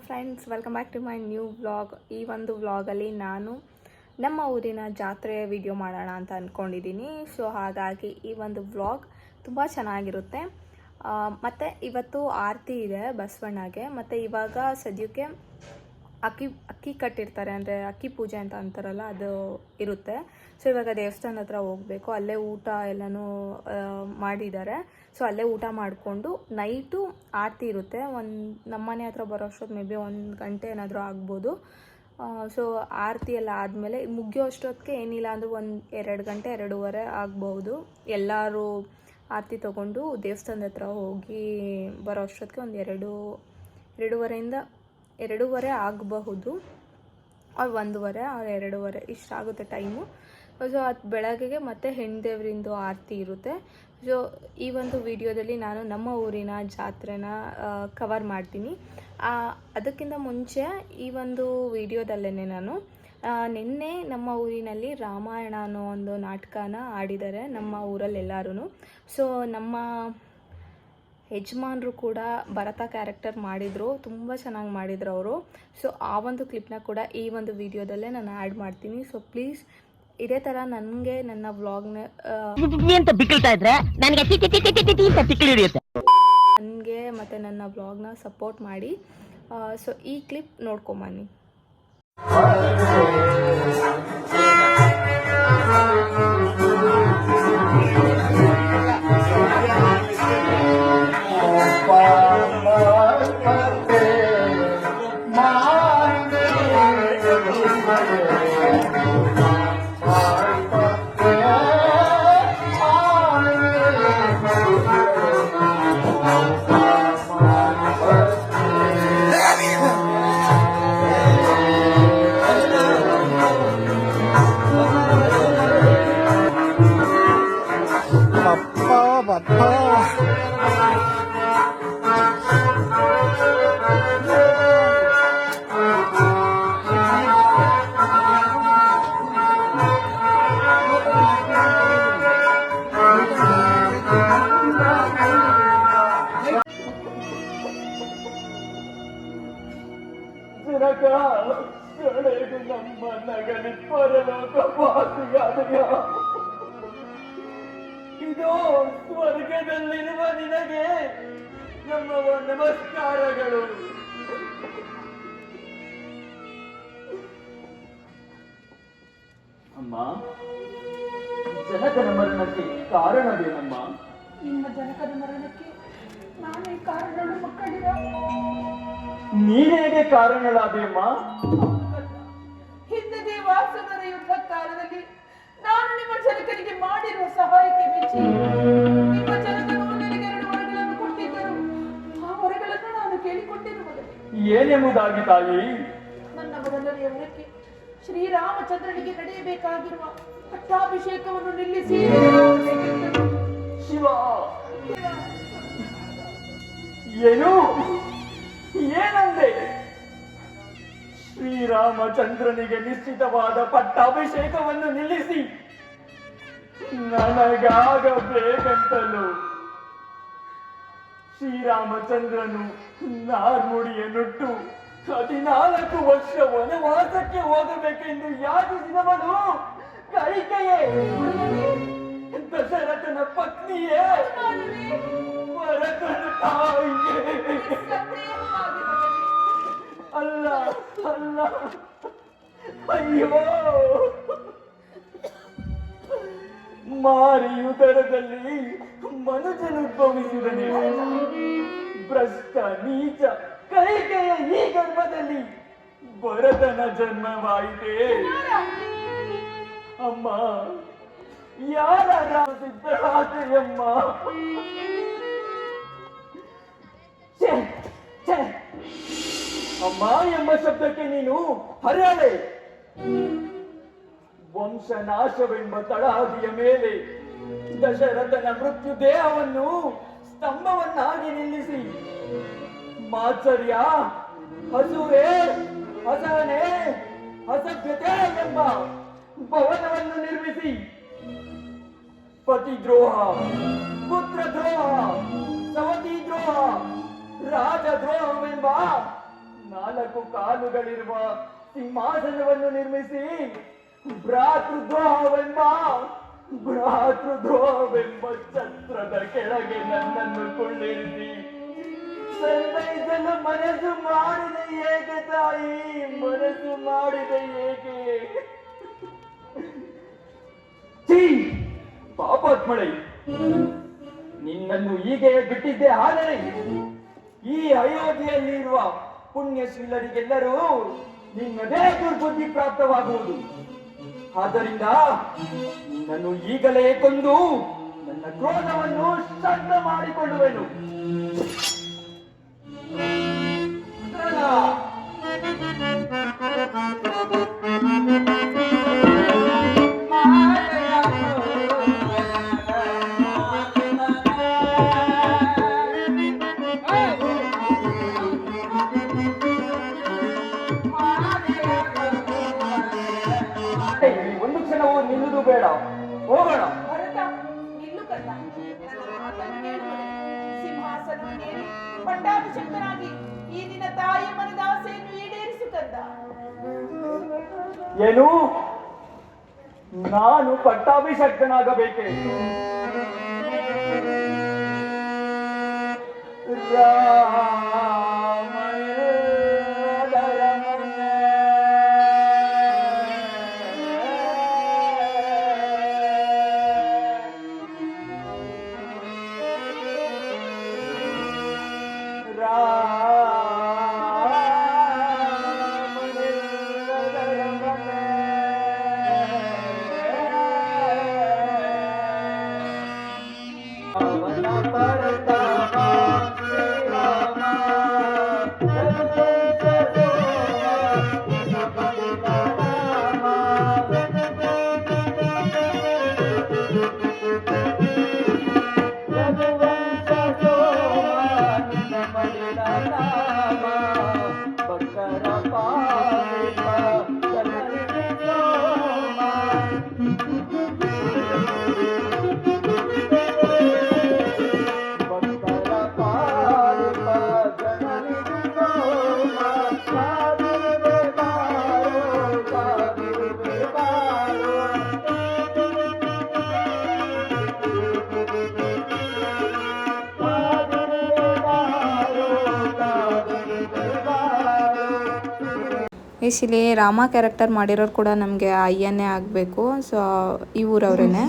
Friends, welcome back to my new vlog. ಈ ಒಂದು ವ್ಲಾಗಲ್ಲಿ ನಾನು ನಮ್ಮ ಊರಿನ ಜಾತ್ರೆಯ ವಿಡಿಯೋ ಮಾಡೋಣ ಅಂತ ಅಂದ್ಕೊಂಡಿದ್ದೀನಿ. ಸೊ ಹಾಗಾಗಿ ಈ ಒಂದು ವ್ಲಾಗ್ ತುಂಬ ಚೆನ್ನಾಗಿರುತ್ತೆ. ಮತ್ತು ಇವತ್ತು ಆರತಿ ಇದೆ ಬಸವಣ್ಣಗೆ. ಮತ್ತು ಇವಾಗ ಸದ್ಯಕ್ಕೆ ಅಕ್ಕಿ ಕಟ್ಟಿರ್ತಾರೆ, ಅಂದರೆ ಅಕ್ಕಿ ಪೂಜೆ ಅಂತ ಅಂತಾರಲ್ಲ, ಅದು ಇರುತ್ತೆ. ಸೊ ಇವಾಗ ದೇವಸ್ಥಾನ ಹತ್ರ ಹೋಗಬೇಕು. ಅಲ್ಲೇ ಊಟ ಎಲ್ಲನೂ ಮಾಡಿದ್ದಾರೆ. ಸೊ ಅಲ್ಲೇ ಊಟ ಮಾಡಿಕೊಂಡು ನೈಟು ಆರತಿ ಇರುತ್ತೆ. ನಮ್ಮ ಮನೆ ಹತ್ರ ಬರೋ ಅಷ್ಟೊತ್ತು ಮೇ ಬಿ 1 ಗಂಟೆ ಏನಾದರೂ ಆಗ್ಬೋದು. ಸೊ ಆರತಿ ಎಲ್ಲ ಆದಮೇಲೆ ಮುಗಿಯೋ ಅಷ್ಟೊತ್ತಿಗೆ ಏನಿಲ್ಲ ಅಂದರೂ 2 ಗಂಟೆ 2:30 ಆಗ್ಬೋದು. ಎಲ್ಲರೂ ಆರತಿ ತೊಗೊಂಡು ದೇವಸ್ಥಾನದ ಹತ್ರ ಹೋಗಿ ಬರೋ ಅಷ್ಟೊತ್ತಿಗೆ ಒಂದು 2:30 ಆಗಬಹುದು. ಅವ್ರು 1:30 ಅವ್ರು 2:30 ಇಷ್ಟಾಗುತ್ತೆ ಟೈಮು. ಸೊ ಅದು ಬೆಳಗ್ಗೆಗೆ ಮತ್ತೆ ಹೆಣ್ದೇವ್ರಿಂದು ಆರತಿ ಇರುತ್ತೆ. ಸೊ ಈ ಒಂದು ವಿಡಿಯೋದಲ್ಲಿ ನಾನು ನಮ್ಮ ಊರಿನ ಜಾತ್ರೆನ ಕವರ್ ಮಾಡ್ತೀನಿ. ಅದಕ್ಕಿಂತ ಮುಂಚೆ ಈ ಒಂದು ವಿಡಿಯೋದಲ್ಲೇ ನಾನು ನಿನ್ನೆ ನಮ್ಮ ಊರಿನಲ್ಲಿ ರಾಮಾಯಣ ಅನ್ನೋ ಒಂದು ನಾಟಕನ ಆಡಿದ್ದಾರೆ ನಮ್ಮ ಊರಲ್ಲೆಲ್ಲರೂ. ಸೊ ನಮ್ಮ ಯಜಮಾನರು ಕೂಡ ಭರತ ಕ್ಯಾರೆಕ್ಟರ್ ಮಾಡಿದರು, ತುಂಬ ಚೆನ್ನಾಗಿ ಮಾಡಿದರು ಅವರು. ಸೊ ಆ ಒಂದು ಕ್ಲಿಪ್ನ ಕೂಡ ಈ ಒಂದು ವಿಡಿಯೋದಲ್ಲೇ ನಾನು ಆ್ಯಡ್ ಮಾಡ್ತೀನಿ. ಸೊ ಪ್ಲೀಸ್ ಇದೇ ಥರ ನನಗೆ ನನ್ನ ವ್ಲಾಗ್ನ ನನಗೆ ಮತ್ತು ನನ್ನ ವ್ಲಾಗ್ನ ಸಪೋರ್ಟ್ ಮಾಡಿ. ಸೊ ಈ ಕ್ಲಿಪ್ ನೋಡ್ಕೊಂಬನ್ನಿ. ನಮ್ಮ ನಗಲಿ ಪರಲೋಕ ವಾಸಿಯಾದಯ. ಇದು ಸ್ವರ್ಗದಲ್ಲಿರುವ ನಿನಗೆ ನಮ್ಮ ನಮಸ್ಕಾರಗಳು. ಅಮ್ಮ, ಜನಕನ ಮರಣಕ್ಕೆ ಕಾರಣವೇನಮ್ಮ? ನಿಮ್ಮ ಜನಕನ ಮರಣಕ್ಕೆ ನಾನೇ ಕಾರಣ ಮಕ್ಕಳಿರ. ನೀನೇಗೆ ಕಾರಣಳಾದೆಯಮ್ಮ? ಹಿಂದೆ ದೇವಾಸುರರ ಯುದ್ಧ ಕಾಲದಲ್ಲಿ ನಾನು ನಿಮ್ಮ ಜನಕನಿಗೆ ಮಾಡಿರುವ ಸಹಾಯಕ್ಕೆ ಮೆಚ್ಚಿ ನಿಮ್ಮ ಜನಕನು ನನಗೆ 2 ವರಗಳನ್ನು ಕೊಟ್ಟಿದ್ದರು. ಆ ವರಗಳನ್ನು ನಾನು ಕೇಳಿಕೊಂಡಿರುವುದು ಏನೆಂಬುದಾಗಿ ತಾಯಿ? ನನ್ನ ಮೊದಲನೆಯ ವರಕ್ಕೆ ಶ್ರೀರಾಮಚಂದ್ರನಿಗೆ ನಡೆಯಬೇಕಾಗಿರುವ ಪಟ್ಟಾಭಿಷೇಕವನ್ನು ನಿಲ್ಲಿಸಿ. ಶಿವ, ಏನು ಏನಂದೆ? ಶ್ರೀರಾಮಚಂದ್ರನಿಗೆ ನಿಶ್ಚಿತವಾದ ಪಟ್ಟಾಭಿಷೇಕವನ್ನು ನಿಲ್ಲಿಸಿ ನನಗಾಗಬೇಕಂತಲೂ ಶ್ರೀರಾಮಚಂದ್ರನು ನಾರ್ಮುಡಿಯನ್ನುಟ್ಟು 14 ವರ್ಷ ವನವಾಸಕ್ಕೆ ಹೋಗಬೇಕೆಂದು ಯಾಚಿಸಿದವನು ಕೈಕೆಯೇ, ದಶರಥನ ಪತ್ನಿಯೇ, ಭರತನ ತಾಯಿಯೇ. ಅಲ್ಲ ಅಲ್ಲ, ಅಯ್ಯೋ, ಮಾರಿಯುದರದಲ್ಲಿ ಮನುಜನುದ್ಭವಿಸಿದನೆ. ಭ್ರಷ್ಟ ನೀಚ ಕೈಕೆಯ ಈ ಗರ್ಭದಲ್ಲಿ ಭರತನ ಜನ್ಮವಾಯಿತೆ. ಅಮ್ಮ, ಯಾರ ಸಿದ್ಧರಾತೆಯಮ್ಮ? ಅಮ್ಮ ಎಂಬ ಶಬ್ದಕ್ಕೆ ನೀನು ಹರಳೆ. ವಂಶನಾಶವೆಂಬ ತಳಹದಿಯ ಮೇಲೆ ದಶರಥನ ಮೃತ್ಯು ದೇಹವನ್ನು ಸ್ತಂಭವನ್ನಾಗಿ ನಿಲ್ಲಿಸಿ ಮಾತ್ಸರ್ಯ, ಹಸುವೆ, ಹಸನೆ, ಅಸಭ್ಯತೆ ಎಂಬ ಭವನವನ್ನು ನಿರ್ಮಿಸಿ ಪತಿದ್ರೋಹ, ಪುತ್ರದ್ರೋಹ, ಸವತಿ ದ್ರೋಹ, ರಾಜದ್ರೋಹವೆಂಬ 4 ಕಾಲುಗಳಿರುವ ಸಿಂಹಾಸನವನ್ನು ನಿರ್ಮಿಸಿ ಭ್ರಾತೃದ್ರೋಹವೆಂಬ ಛತ್ರದ ಕೆಳಗೆ ನನ್ನನ್ನು ಕೊಳ್ಳಿರಿಸಿ ಸಂತೈಸಲು ಮನಸ್ಸು ಮಾಡಿದೆ ಏಕೆ ತಾಯಿ, ಮನಸ್ಸು ಮಾಡಿದೆ ಏಕೆ? ಛೀ, ಪಾಪಾತ್ಮಳೆ, ನಿನ್ನನ್ನು ಹೀಗೆ ಬಿಟ್ಟಿದ್ದೆ ಆದರೆ ಈ ಅಯೋಧ್ಯೆಯಲ್ಲಿರುವ ಪುಣ್ಯಶೀಲರಿಗೆಲ್ಲರೂ ನಿನ್ನದೇ ದುರ್ಬುದ್ಧಿ ಪ್ರಾಪ್ತವಾಗುವುದು. ಆದ್ದರಿಂದ ನಿನ್ನನ್ನು ಈಗಲೇ ಕೊಂದು ನನ್ನ ಕ್ರೋಧವನ್ನು ಶಾಂತ ಮಾಡಿಕೊಳ್ಳುವೆನು. ಒಂದು ಕ್ಷಣವೂ ನಿಲ್ಲುವುದು ಬೇಡ, ಹೋಗೋಣ. ಭರತ, ನಿಲ್ಲು ಕಂದ. ನನ್ನ ಮಾತನ್ನು ಕೇಳುವರೆ. ಸಿಂಹಾಸನವನ್ನೇರಿ ಪಟ್ಟಾಭಿಷಕ್ತನಾಗಿ ಈ ದಿನ ತಾಯಿಯ ಮನದ ಆಸೆಯನ್ನು ಈಡೇರಿಸು ಕಂದ. ಏನು? ನಾನು ಪಟ್ಟಾಭಿಷಕ್ತನಾಗಬೇಕೆ? ಇಲ್ಲಿ ರಾಮ ಕ್ಯಾರೆಕ್ಟರ್ ಮಾಡಿರೋರು ಕೂಡ ನಮಗೆ ಅಯ್ಯನೇ ಆಗಬೇಕು. ಸೊ ಈ ಊರವ್ರೇನೆ.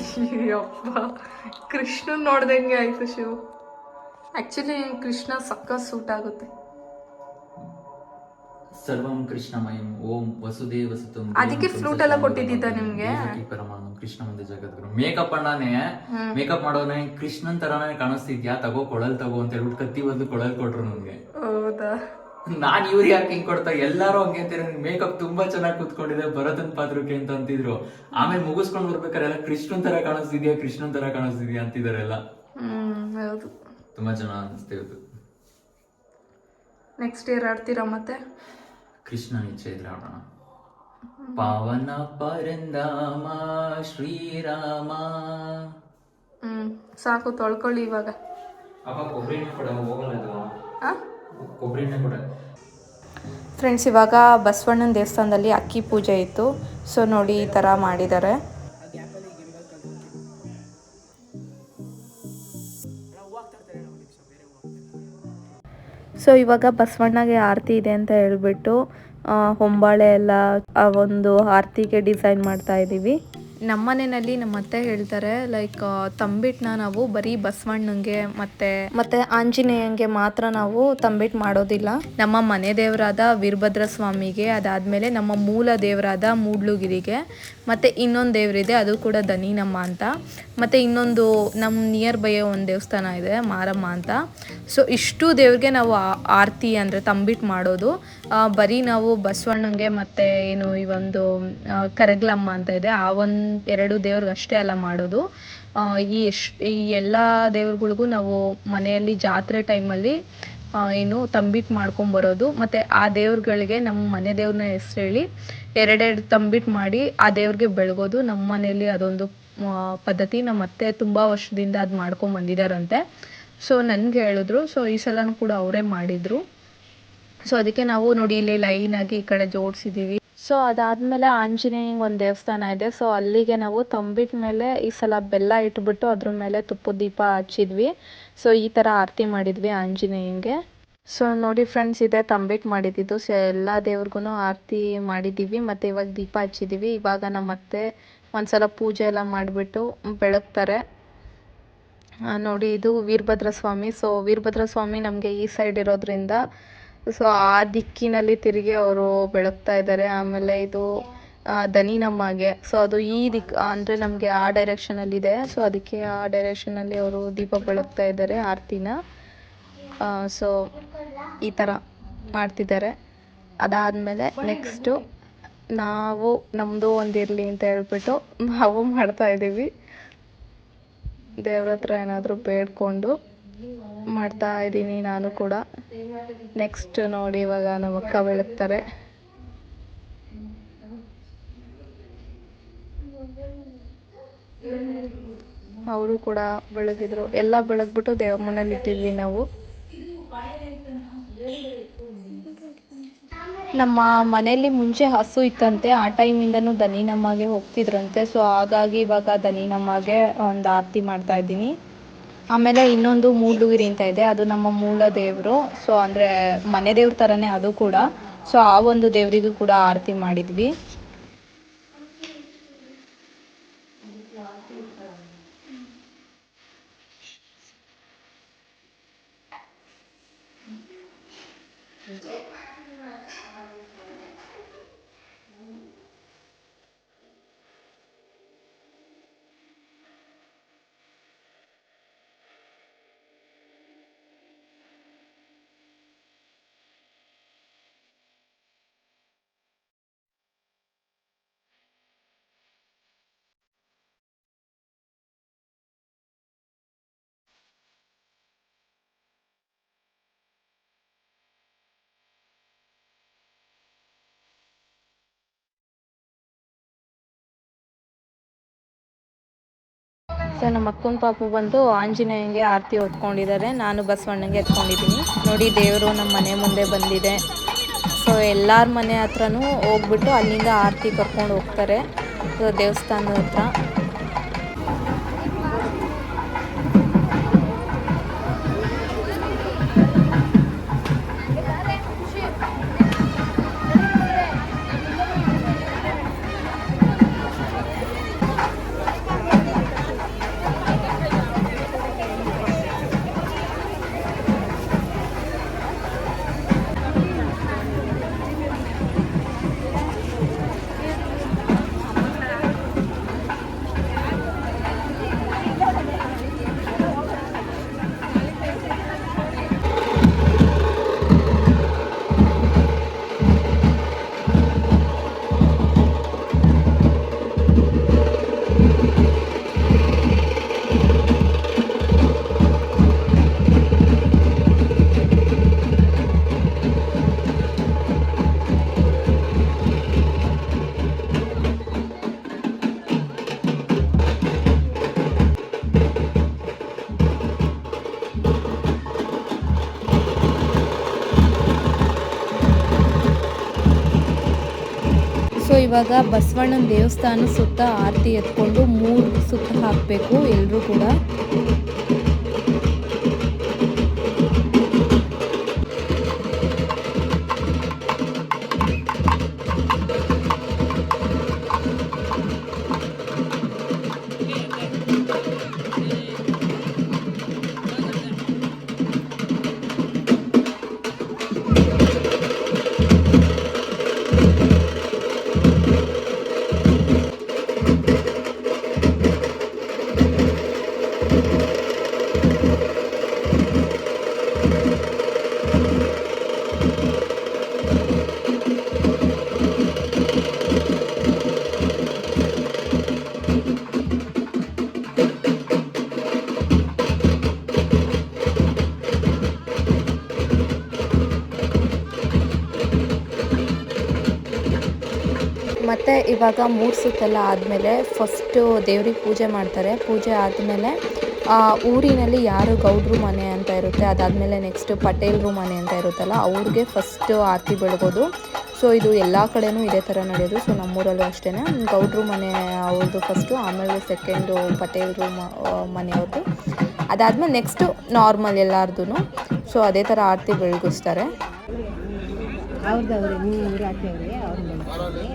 ಯಪ್ಪ, ಕೃಷ್ಣನ್ ನೋಡ್ದಂಗೆ ಆಯ್ತು ಶಿವು. ಆಕ್ಚುಲಿ ಕೃಷ್ಣ ಸಕ್ಕ ಸೂಟ್ ಆಗುತ್ತೆ. ಸರ್ವಂ ಕೃಷ್ಣಮಯಂ ಓಂ ವಸುದೇವ ಸುತಂ. ಅದಕ್ಕೆ ಫ್ಲೂಟ್ ಎಲ್ಲ ಕೊಟ್ಟಿದ್ದ ನಿಮ್ಗೆ. ಪರಮಾಣು ಕೃಷ್ಣ ಮುಂದೆ ಜಗದ್ಗುರು. ಮೇಕಪ್ ಅಣ್ಣನೇ ಮೇಕಪ್ ಮಾಡೋನೆ ಕೃಷ್ಣನ್ ತರಾನೇ ಕಾಣಿಸ್ತಿದ್ಯಾ, ತಗೋ ಕೊಳಲ್ ತಗೋ ಅಂತ ಹೇಳ್ಬಿಟ್ಟು ಕತ್ತಿ ಬಂದು ಕೊಳಲ್ ಕೊಟ್ರು ನನ್ಗೆ. ಹೌದಾ? ನಾನ್ ಇವ್ರಿಗೆ ಯಾಕೆ ಹಿಂಗ್ ಕೊಡ್ತಾ, ಎಲ್ಲಾರು ಹಂಗೆ ಅಂತೀರ, ಮೇಕಪ್ ತುಂಬಾ ಚೆನ್ನಾಗಿ ಕುತ್ಕೊಂಡಿದೆ ಭರತನ್ ಪಾತ್ರಕ್ಕೆ ಅಂತ ಅಂತಿದ್ರು. ಆಮೇಲೆ ಮುಗಿಸ್ಕೊಂಡ್ ಬರ್ಬೇಕಾರೆ ಎಲ್ಲ ಕೃಷ್ಣನ್ ತರ ಕಾಣಿಸ್ತಿದ್ಯಾ, ಕೃಷ್ಣನ್ ತರ ಕಾಣಿಸ್ತಿದ್ಯಾ ಅಂತಿದಾರೆಲ್ಲ. ಹೌದು, ತುಂಬಾ ಚೆನ್ನಾಗಿ ಅನಿಸ್ತಿತ್ತು. ನೆಕ್ಸ್ಟ್ ಇಯರ್ ಆಡ್ತೀರಾ ಮತ್ತೆ? ಕೃಷ್ಣ ಇಚ್ಛೆ ಇದ್ರೆ ಆಡೋಣ. ಪಾವನ ಪರಂದಾಮ ಶ್ರೀರಾಮ. ಸಾಕು, ತೊಳ್ಕೊಳ್ಳಿ ಇವಾಗ. ಅಪ್ಪ ಕೊಬ್ಬರಿನೇ ಕೊಡ, ಹೋಗಲ್ಲ ಇದು. ಕೊಬ್ಬರಿನೇ ಕೊಡ. ಫ್ರೆಂಡ್ಸ್, ಇವಾಗ ಬಸವಣ್ಣನ ದೇವಸ್ಥಾನದಲ್ಲಿ ಅಕ್ಕಿ ಪೂಜೆ ಇತ್ತು. ಸೊ ನೋಡಿ, ಈ ಥರ ಮಾಡಿದ್ದಾರೆ. ಸೊ ಇವಾಗ ಬಸವಣ್ಣಗೆ ಆರತಿ ಇದೆ ಅಂತ ಹೇಳ್ಬಿಟ್ಟು ಹೊಂಬಾಳೆ ಎಲ್ಲ ಒಂದು ಆರತಿಗೆ ಡಿಸೈನ್ ಮಾಡ್ತಾ ಇದ್ದೀವಿ. ನಮ್ಮ ಮನೆಯಲ್ಲಿ ನಮ್ಮ ಅತ್ತೆ ಹೇಳ್ತಾರೆ, ಲೈಕ್ ತಂಬಿಟ್ಟನ್ನ ನಾವು ಬರೀ ಬಸವಣ್ಣಂಗೆ ಮತ್ತೆ ಆಂಜನೇಯಂಗೆ ಮಾತ್ರ ನಾವು ತಂಬಿಟ್ಟು ಮಾಡೋದಿಲ್ಲ. ನಮ್ಮ ಮನೆ ದೇವರಾದ ವೀರಭದ್ರ ಸ್ವಾಮಿಗೆ, ಅದಾದಮೇಲೆ ನಮ್ಮ ಮೂಲ ದೇವರಾದ ಮೂಡ್ಲುಗಿರಿಗೆ, ಮತ್ತು ಇನ್ನೊಂದು ದೇವರಿದೆ, ಅದು ಕೂಡ ದನಿನಮ್ಮ ಅಂತ, ಮತ್ತು ಇನ್ನೊಂದು ನಮ್ಮ ನಿಯರ್ ಬೈ ಒಂದು ದೇವಸ್ಥಾನ ಇದೆ ಮಾರಮ್ಮ ಅಂತ. ಸೊ ಇಷ್ಟು ದೇವ್ರಿಗೆ ನಾವು ಆರತಿ ಅಂದರೆ ತಂಬಿಟ್ಟು ಮಾಡೋದು. ಬರೀ ನಾವು ಬಸವಣ್ಣಂಗೆ ಮತ್ತು ಏನು ಈ ಒಂದು ಕರಗ್ಲಮ್ಮ ಅಂತ ಇದೆ, ಆ ಒಂದು 2 ದೇವ್ರಿಗೆ ಅಷ್ಟೇ ಅಲ್ಲ ಮಾಡೋದು. ಈ ಎಲ್ಲ ದೇವ್ರುಗಳಿಗೂ ನಾವು ಮನೆಯಲ್ಲಿ ಜಾತ್ರೆ ಟೈಮಲ್ಲಿ ಏನು ತಂಬಿಟ್ಟು ಮಾಡ್ಕೊಂಬರೋದು. ಮತ್ತು ಆ ದೇವ್ರುಗಳಿಗೆ ನಮ್ಮ ಮನೆ ದೇವ್ರನ್ನ ಹೆಸ್ರು ಹೇಳಿ 2 ತಂಬಿಟ್ಟು ಮಾಡಿ ಆ ದೇವ್ರಿಗೆ ಬೆಳಗೋದು. ನಮ್ಮ ಮನೆಯಲ್ಲಿ ಅದೊಂದು ಪದ್ಧತಿ. ನಮ್ಮ ಅತ್ತೆ ತುಂಬ ವರ್ಷದಿಂದ ಅದು ಮಾಡ್ಕೊಂಬಂದಿದ್ದಾರಂತೆ. ಸೊ ನನಗೆ ಹೇಳಿದ್ರು. ಸೊ ಈ ಸಲನೂ ಕೂಡ ಅವರೇ ಮಾಡಿದರು. ಸೊ ಅದಕ್ಕೆ ನಾವು ನೋಡಿ ಇಲ್ಲಿ ಲೈನಾಗಿ ಈ ಕಡೆ ಜೋಡಿಸಿದ್ದೀವಿ. ಸೊ ಅದಾದಮೇಲೆ ಆಂಜನೇಯಂಗೆ ಒಂದು ದೇವಸ್ಥಾನ ಇದೆ. ಸೊ ಅಲ್ಲಿಗೆ ನಾವು ತಂಬಿಟ್ಟು ಮೇಲೆ ಈ ಸಲ ಬೆಲ್ಲ ಇಟ್ಬಿಟ್ಟು ಅದ್ರ ಮೇಲೆ ತುಪ್ಪದ ದೀಪ ಹಚ್ಚಿದ್ವಿ. ಸೊ ಈ ಥರ ಆರತಿ ಮಾಡಿದ್ವಿ ಆಂಜನೇಯಂಗೆ. ಸೊ ನೋಡಿ ಫ್ರೆಂಡ್ಸ್, ಇದೆ ತಂಬಿಟ್ಟು ಮಾಡಿದ್ದು. ಸೊ ಎಲ್ಲ ದೇವ್ರಿಗೂ ಆರತಿ ಮಾಡಿದ್ದೀವಿ ಮತ್ತು ಇವಾಗ ದೀಪ ಹಚ್ಚಿದ್ದೀವಿ. ಇವಾಗ ನಮ್ಮ ಅತ್ತೆ ಒಂದ್ಸಲ ಪೂಜೆ ಎಲ್ಲ ಮಾಡಿಬಿಟ್ಟು ಬೆಳಗ್ತಾರೆ. ನೋಡಿ ಇದು ವೀರಭದ್ರ ಸ್ವಾಮಿ. ಸೊ ವೀರಭದ್ರ ಸ್ವಾಮಿ ನಮಗೆ ಈ ಸೈಡ್ ಇರೋದ್ರಿಂದ ಸೊ ಆ ದಿಕ್ಕಿನಲ್ಲಿ ತಿರುಗಿ ಅವರು ಬೆಳಗ್ತಾ ಇದ್ದಾರೆ. ಆಮೇಲೆ ಇದು ದನಿ ನಮ್ಮಗೆ. ಸೊ ಅದು ಈ ದಿಕ್ಕು ಅಂದರೆ ನಮಗೆ ಆ ಡೈರೆಕ್ಷನಲ್ಲಿದೆ. ಸೊ ಅದಕ್ಕೆ ಆ ಡೈರೆಕ್ಷನಲ್ಲಿ ಅವರು ದೀಪ ಬೆಳಗ್ತಾ ಇದ್ದಾರೆ ಆರತಿನ. ಸೊ ಈ ಥರ ಮಾಡ್ತಿದ್ದಾರೆ. ಅದಾದಮೇಲೆ ನೆಕ್ಸ್ಟು ನಾವು ನಮ್ಮದು ಒಂದಿರಲಿ ಅಂತ ಹೇಳ್ಬಿಟ್ಟು ನಾವು ಮಾಡ್ತಾಯಿದ್ದೀವಿ. ದೇವ್ರ ಹತ್ರ ಏನಾದರೂ ಬೇಡ್ಕೊಂಡು ಮಾಡ್ತಾ ಇದ್ದೀನಿ ನಾನು ಕೂಡ. ನೆಕ್ಸ್ಟ್ ನೋಡಿ ಇವಾಗ ನಮ್ಮ ಅಕ್ಕ ಬೆಳಗ್ತಾರೆ. ಅವರು ಕೂಡ ಬೆಳಗಿದ್ರು. ಎಲ್ಲ ಬೆಳಗ್ಬಿಟ್ಟು ದೇವ್ರ ಮನೇಲಿ ಇಟ್ಟಿದ್ವಿ ನಾವು. ನಮ್ಮ ಮನೆಯಲ್ಲಿ ಮುಂಚೆ ಹಸು ಇತ್ತಂತೆ. ಆ ಟೈಮಿಂದನೂ ದನಿ ನಮಗೆ ಹೋಗ್ತಿದ್ರಂತೆ. ಸೊ ಹಾಗಾಗಿ ಇವಾಗ ದನಿ ನಮಗೆ ಒಂದು ಆರತಿ ಮಾಡ್ತಾ ಇದ್ದೀನಿ. ಆಮೇಲೆ ಇನ್ನೊಂದು ಮೂಡುಗಿರಿ ಅಂತ ಇದೆ, ಅದು ನಮ್ಮ ಮೂಲ ದೇವರು. ಸೊ ಅಂದರೆ ಮನೆ ದೇವ್ರ ಥರನೇ ಅದು ಕೂಡ. ಸೊ ಆ ಒಂದು ದೇವರಿಗೂ ಕೂಡ ಆರತಿ ಮಾಡಿದ್ವಿ. ಸೊ ನಮ್ಮ ಅಕ್ಕನ ಪಾಪು ಬಂದು ಆಂಜನೇಯಂಗೆ ಆರತಿ ಹೊತ್ಕೊಂಡಿದ್ದಾರೆ. ನಾನು ಬಸವಣ್ಣಂಗೆ ಎತ್ಕೊಂಡಿದ್ದೀನಿ. ನೋಡಿ ದೇವರು ನಮ್ಮ ಮನೆ ಮುಂದೆ ಬಂದಿದೆ. ಸೊ ಎಲ್ಲರ ಮನೆ ಹತ್ರನೂ ಹೋಗ್ಬಿಟ್ಟು ಅಲ್ಲಿಂದ ಆರತಿ ಕರ್ಕೊಂಡು ಹೋಗ್ತಾರೆ ದೇವಸ್ಥಾನದ ಹತ್ರ. ಸೊ ಇವಾಗ ಬಸವಣ್ಣನ ದೇವಸ್ಥಾನ ಸುತ್ತ ಆರತಿ ಎತ್ಕೊಂಡು 3 ಸುತ್ತು ಹಾಕಬೇಕು ಎಲ್ಲರೂ ಕೂಡ. ಮತ್ತು ಇವಾಗ 3 ಸುತ್ತೆಲ್ಲ ಆದಮೇಲೆ ಫಸ್ಟು ದೇವ್ರಿಗೆ ಪೂಜೆ ಮಾಡ್ತಾರೆ. ಪೂಜೆ ಆದಮೇಲೆ ಊರಿನಲ್ಲಿ ಯಾರು ಗೌಡ್ರು ಮನೆ ಅಂತ ಇರುತ್ತೆ, ಅದಾದಮೇಲೆ ನೆಕ್ಸ್ಟ್ ಪಟೇಲ್ರು ಮನೆ ಅಂತ ಇರುತ್ತಲ್ಲ, ಅವ್ರಿಗೆ ಫಸ್ಟು ಆರತಿ ಬೆಳಗೋದು. ಸೊ ಇದು ಎಲ್ಲ ಕಡೆನೂ ಇದೇ ಥರ ನಡೆಯೋದು. ಸೊ ನಮ್ಮೂರಲ್ಲೂ ಅಷ್ಟೇ, ಗೌಡ್ರು ಮನೆ ಅವ್ರದ್ದು ಫಸ್ಟು, ಆಮೇಲೆ ಸೆಕೆಂಡು ಪಟೇಲ್ರು ಮನೆಯವ್ರದ್ದು, ಅದಾದಮೇಲೆ ನೆಕ್ಸ್ಟು ನಾರ್ಮಲ್ ಎಲ್ಲಾರ್ದು. ಸೊ ಅದೇ ಥರ ಆರತಿ ಬೆಳಗಿಸ್ತಾರೆ. ಅವ್ರದವ್ರೆ ನೀವು ಊರು ಹಾಕಿವ್ರಿ ಅವ್ರು ಮಾಡ್ತಾರೆ.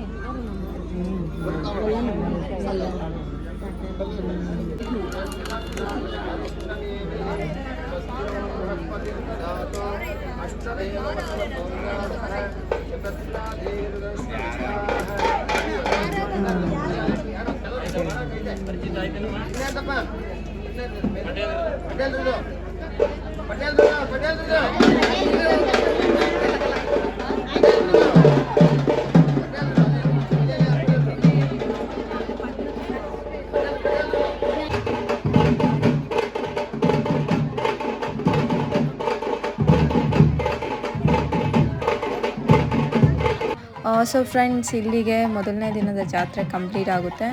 ಸೊ ಫ್ರೆಂಡ್ಸ್, ಇಲ್ಲಿಗೆ ಮೊದಲನೇ ದಿನದ ಜಾತ್ರೆ ಕಂಪ್ಲೀಟ್ ಆಗುತ್ತೆ.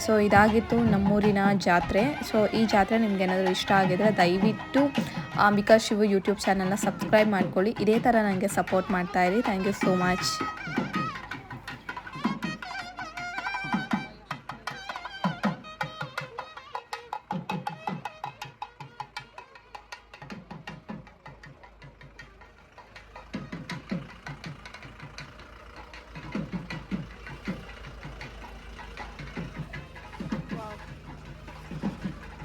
ಸೊ ಇದಾಗಿತ್ತು ನಮ್ಮೂರಿನ ಜಾತ್ರೆ. ಸೊ ಈ ಜಾತ್ರೆ ನಿಮ್ಗೆ ಏನಾದರೂ ಇಷ್ಟ ಆಗಿದ್ರೆ ದಯವಿಟ್ಟು ಅಂಬಿಕಾ ಶಿವು ಯೂಟ್ಯೂಬ್ ಚಾನಲ್ನ ಸಬ್ಸ್ಕ್ರೈಬ್ ಮಾಡ್ಕೊಳ್ಳಿ. ಇದೇ ಥರ ನನಗೆ ಸಪೋರ್ಟ್ ಮಾಡ್ತಾಯಿರಿ. Thank you so much.